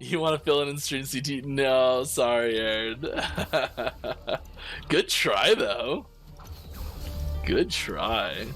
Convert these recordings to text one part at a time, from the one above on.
You want to fill in stream CT? No, sorry, Aaron. Good try, though. Good try.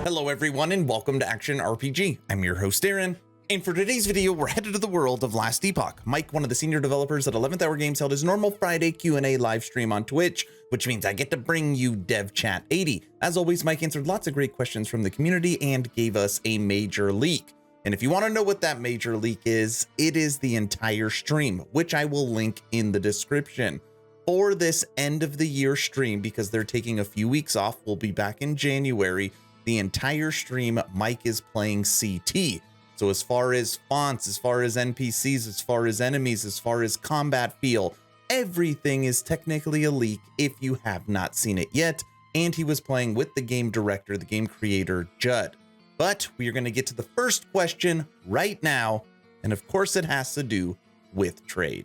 Hello everyone and welcome to Action RPG. I'm your host Aaron, and for today's video we're headed to the world of Last Epoch. Mike, one of the senior developers at 11th Hour Games, held his normal Friday Q&A live stream on Twitch, which means I get to bring you Dev Chat 80. As always, Mike answered lots of great questions from the community and gave us a major leak. And if you want to know what that major leak is, it is the entire stream, which I will link in the description. For this end of the year stream, because they're taking a few weeks off, we'll be back in January. The entire stream, Mike is playing CT. So as far as fonts, as far as NPCs, as far as enemies, as far as combat feel, everything is technically a leak if you have not seen it yet. And he was playing with the game director, the game creator, Judd. But we are going to get to the first question right now. And of course it has to do with trade.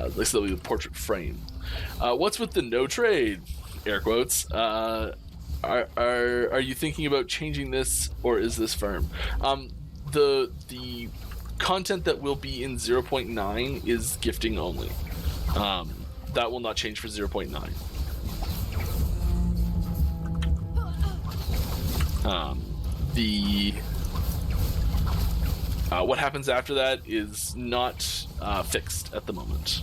This will be the portrait frame. What's with the no trade? Air quotes. Are you thinking about changing this, or is this firm? The content that will be in 0.9 is gifting only. That will not change for 0.9. What happens after that is not fixed at the moment.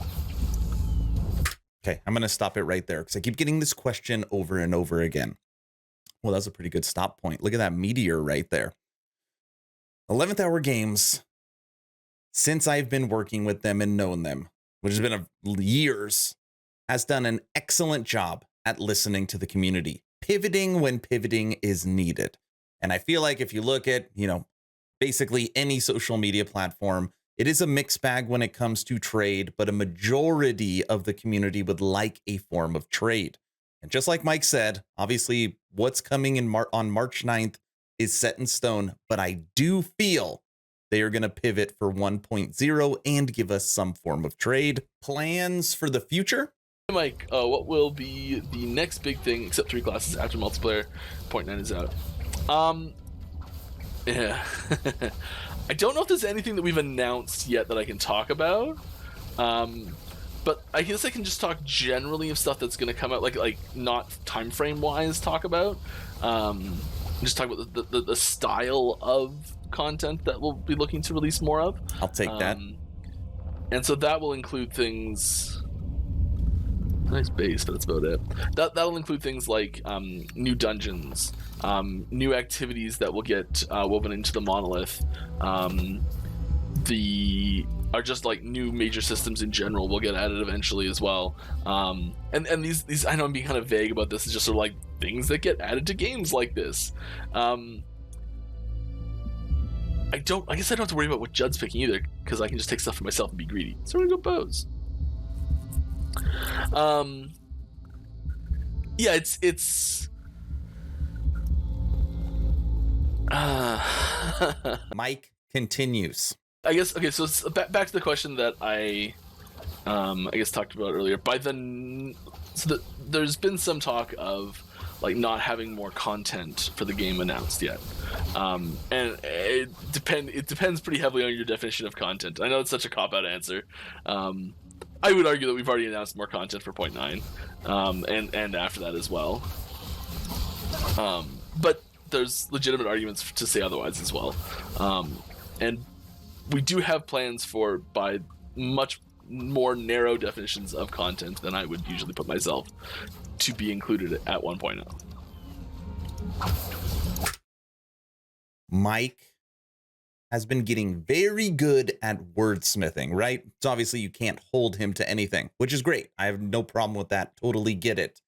Okay, I'm going to stop it right there because I keep getting this question over and over again. Well, that's a pretty good stop point. Look at that meteor right there. 11th Hour Games, since I've been working with them and known them, which has been years, has done an excellent job at listening to the community, pivoting when pivoting is needed. And I feel like if you look at, basically any social media platform, it is a mixed bag when it comes to trade, but a majority of the community would like a form of trade. And just like Mike said, obviously what's coming in on March 9th is set in stone, but I do feel they are going to pivot for 1.0 and give us some form of trade. Plans for the future? Mike, what will be the next big thing, except 3 classes after multiplayer? 0.9 is out. Yeah. I don't know if there's anything that we've announced yet that I can talk about. But I guess I can just talk generally of stuff that's going to come out, like not time frame wise talk about. Just talk about the style of content that we'll be looking to release more of. I'll take that. And so that will include things. Nice base, but that's about it. That'll include things like new dungeons, new activities that will get woven into the monolith. Are just like new major systems in general will get added eventually as well. And these I know I'm being kind of vague about this, it's just sort of like things that get added to games like this. I guess I don't have to worry about what Judd's picking either, because I can just take stuff for myself and be greedy. So we're gonna go bows. Yeah, it's Mike continues. I guess, okay, so it's back to the question that I guess talked about earlier. There's been some talk of like not having more content for the game announced yet, and it depends pretty heavily on your definition of content. I know it's such a cop-out answer. I would argue that we've already announced more content for 0.9, and after that as well. But there's legitimate arguments to say otherwise as well, and we do have plans by much more narrow definitions of content than I would usually put myself to be included at 1.0. Mike has been getting very good at wordsmithing, right? So obviously you can't hold him to anything, which is great. I have no problem with that. Totally get it.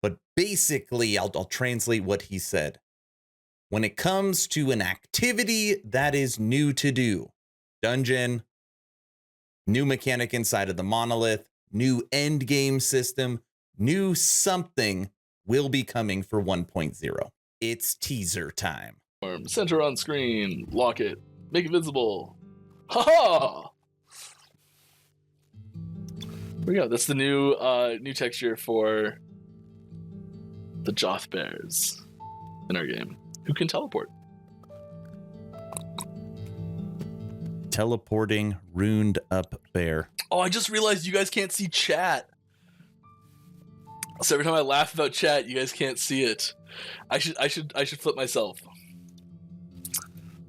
But basically, I'll translate what he said. When it comes to an activity that is new to do, dungeon, new mechanic inside of the monolith, new end game system, new something will be coming for 1.0. It's teaser time. Center on screen, lock it, make it visible. Ha ha! we go. That's the new texture for the Joth bears in our game, who can teleport. Teleporting runed up bear. Oh, I just realized you guys can't see chat. So every time I laugh about chat, you guys can't see it. I should flip myself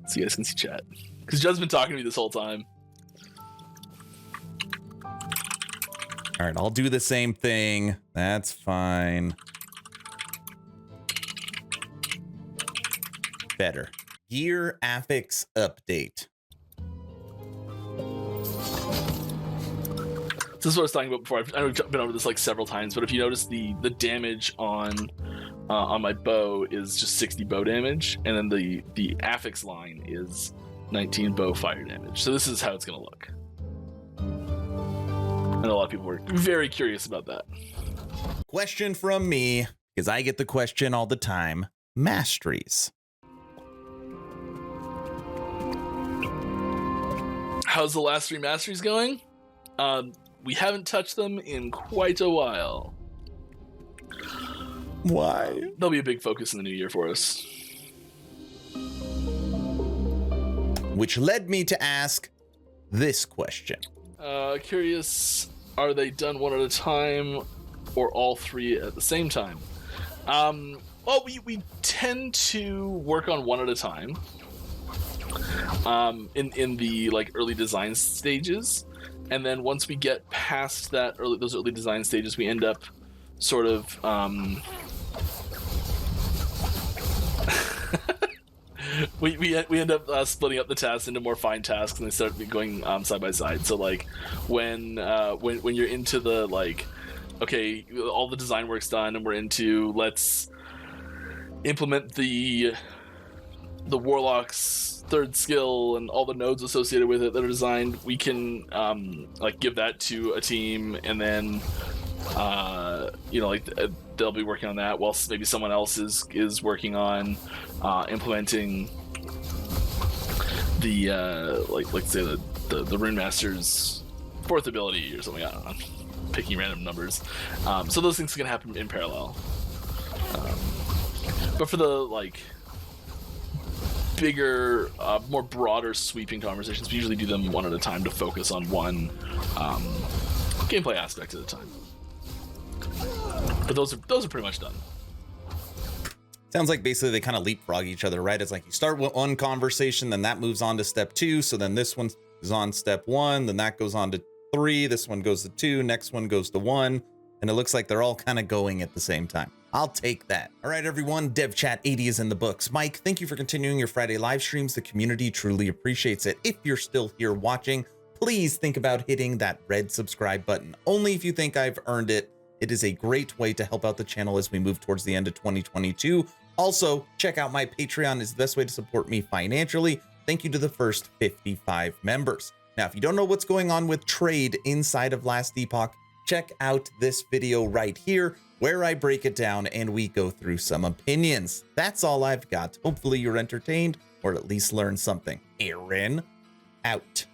so you guys can see chat. Because Judd's been talking to me this whole time. All right, I'll do the same thing. That's fine. Better. Gear affix update. This is what I was talking about before. I know we've been over this like several times, but if you notice the damage on my bow is just 60 bow damage, and then the affix line is 19 bow fire damage. So this is how it's going to look. And a lot of people were very curious about that. Question from me, because I get the question all the time. Masteries. How's the last 3 masteries going? We haven't touched them in quite a while. Why? They'll be a big focus in the new year for us. Which led me to ask this question. Curious, are they done one at a time or all 3 at the same time? Well, we tend to work on one at a time. In the like early design stages, and then once we get past those early design stages, we end up sort of we end up splitting up the tasks into more fine tasks, and they start going side by side. So like when you're into the like, okay, all the design work's done, and we're into let's implement the warlock's 3rd skill and all the nodes associated with it that are designed, we can like give that to a team, and then they'll be working on that whilst maybe someone else is working on implementing the like say the Rune Master's 4th ability or something. I don't know, picking random numbers. So those things can happen in parallel. But for the like bigger, more broader sweeping conversations, we usually do them one at a time to focus on one gameplay aspect at a time. But those are pretty much done. Sounds like basically they kind of leapfrog each other, right? It's like you start with one conversation, then that moves on to step 2. So then this one is on step 1, then that goes on to 3. This one goes to 2. Next one goes to 1. And it looks like they're all kind of going at the same time. I'll take that. All right, everyone, Dev Chat 80 is in the books. Mike, thank you for continuing your Friday live streams. The community truly appreciates it. If you're still here watching, please think about hitting that red subscribe button. Only if you think I've earned it. It is a great way to help out the channel as we move towards the end of 2022. Also, check out my Patreon. It's the best way to support me financially. Thank you to the first 55 members. Now, if you don't know what's going on with trade inside of Last Epoch, check out this video right here, where I break it down and we go through some opinions. That's all I've got. Hopefully you're entertained or at least learn something. Aaron, out.